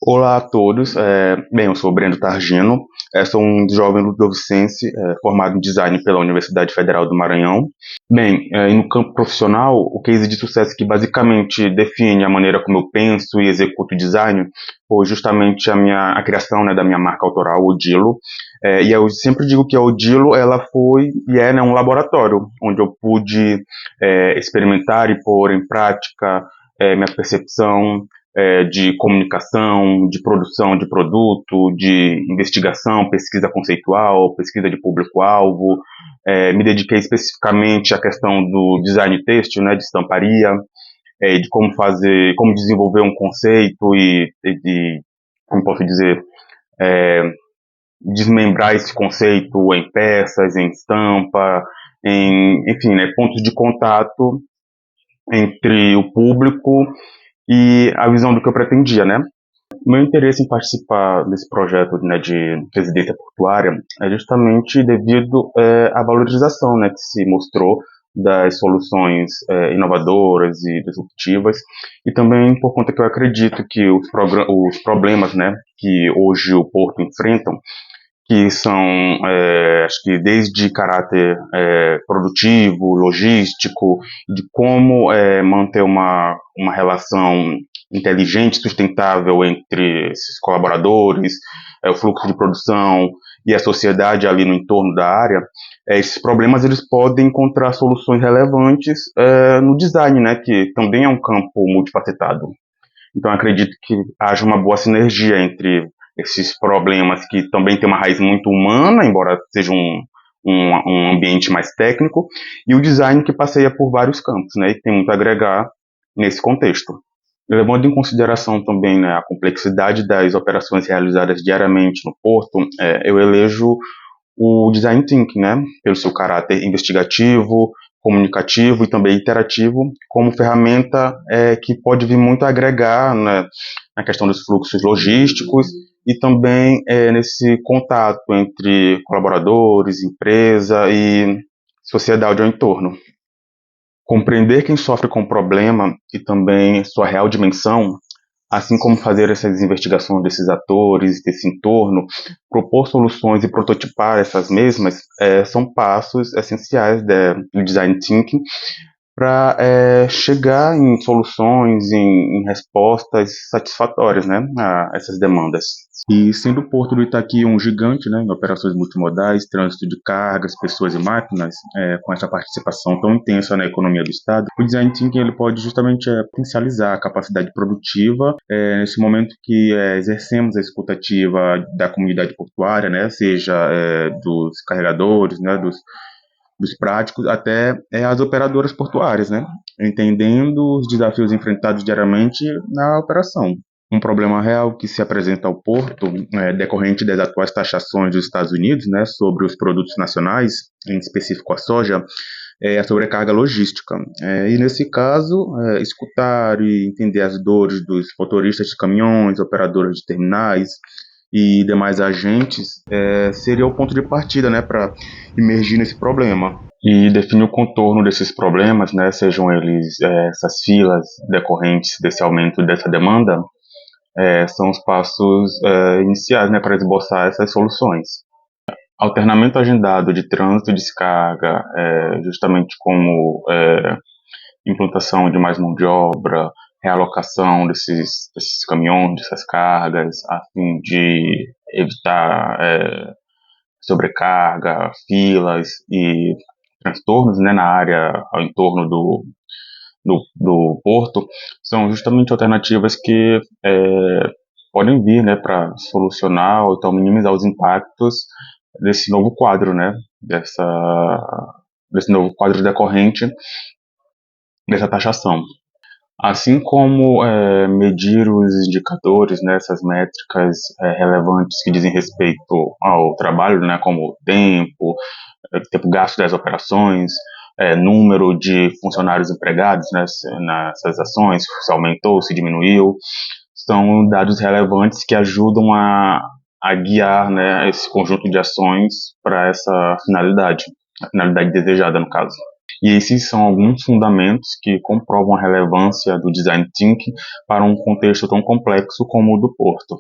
Olá a todos. Bem, eu sou o Brendo Targino, sou um jovem ludovicense formado em design pela Universidade Federal do Maranhão. Bem, e no campo profissional, o case de sucesso que basicamente define a maneira como eu penso e executo design foi justamente a criação, né, da minha marca autoral, Odilo. E eu sempre digo que a Odilo ela foi e é, né, um laboratório onde eu pude experimentar e pôr em prática minha percepção de comunicação, de produção de produto, de investigação, pesquisa conceitual, pesquisa de público-alvo. Me dediquei especificamente à questão do design têxtil, né, de estamparia, de como desenvolver um conceito e como posso dizer, é, desmembrar esse conceito em peças, em estampa, enfim, né, pontos de contato entre o público e a visão do que eu pretendia, né? O meu interesse em participar desse projeto, né, de residência portuária é justamente devido à valorização, né, que se mostrou das soluções inovadoras e disruptivas, e também por conta que eu acredito que os problemas, né, que hoje o Porto enfrentam, que são, acho que desde caráter produtivo, logístico, de como manter uma relação inteligente, sustentável entre esses colaboradores, o fluxo de produção e a sociedade ali no entorno da área. Esses problemas eles podem encontrar soluções relevantes no design, né, que também é um campo multifacetado. Então, acredito que haja uma boa sinergia entre esses problemas que também têm uma raiz muito humana, embora seja um ambiente mais técnico, e o design que passeia por vários campos, né, e que tem muito a agregar nesse contexto. Levando em consideração também, né, a complexidade das operações realizadas diariamente no Porto, eu elejo o design thinking, né, pelo seu caráter investigativo, comunicativo e também interativo, como ferramenta que pode vir muito a agregar, né, na questão dos fluxos logísticos e também nesse contato entre colaboradores, empresa e sociedade ao entorno. Compreender quem sofre com o problema e também sua real dimensão, assim como fazer essas investigações desses atores, desse entorno, propor soluções e prototipar essas mesmas, são passos essenciais do design thinking para chegar em soluções, em respostas satisfatórias, né, a essas demandas. E sendo o Porto do Itaqui um gigante, né, em operações multimodais, trânsito de cargas, pessoas e máquinas, com essa participação tão intensa na economia do Estado, o design thinking ele pode justamente potencializar a capacidade produtiva nesse momento que exercemos a escutativa da comunidade portuária, né, seja dos carregadores, né, dos práticos até as operadoras portuárias, né, entendendo os desafios enfrentados diariamente na operação. Um problema real que se apresenta ao Porto, decorrente das atuais taxações dos Estados Unidos, né, sobre os produtos nacionais, em específico a soja, é a sobrecarga logística. E nesse caso, escutar e entender as dores dos motoristas de caminhões, operadoras de terminais e demais agentes seria o ponto de partida, né, para emergir nesse problema. E definir o contorno desses problemas, né, sejam eles essas filas decorrentes desse aumento dessa demanda, são os passos iniciais, né, para esboçar essas soluções. Alternamento agendado de trânsito e descarga, justamente como implantação de mais mão de obra, realocação desses caminhões, dessas cargas, a fim de evitar sobrecarga, filas e transtornos, né, na área ao entorno do porto, são justamente alternativas que podem vir, né, para solucionar ou então minimizar os impactos desse novo quadro, né, desse novo quadro decorrente dessa taxação. Assim como medir os indicadores, né, essas métricas relevantes que dizem respeito ao trabalho, né, como tempo gasto das operações, número de funcionários empregados, né, nessas ações, se aumentou, se diminuiu, são dados relevantes que ajudam a guiar, né, esse conjunto de ações para essa finalidade, a finalidade desejada no caso. E esses são alguns fundamentos que comprovam a relevância do design thinking para um contexto tão complexo como o do Porto.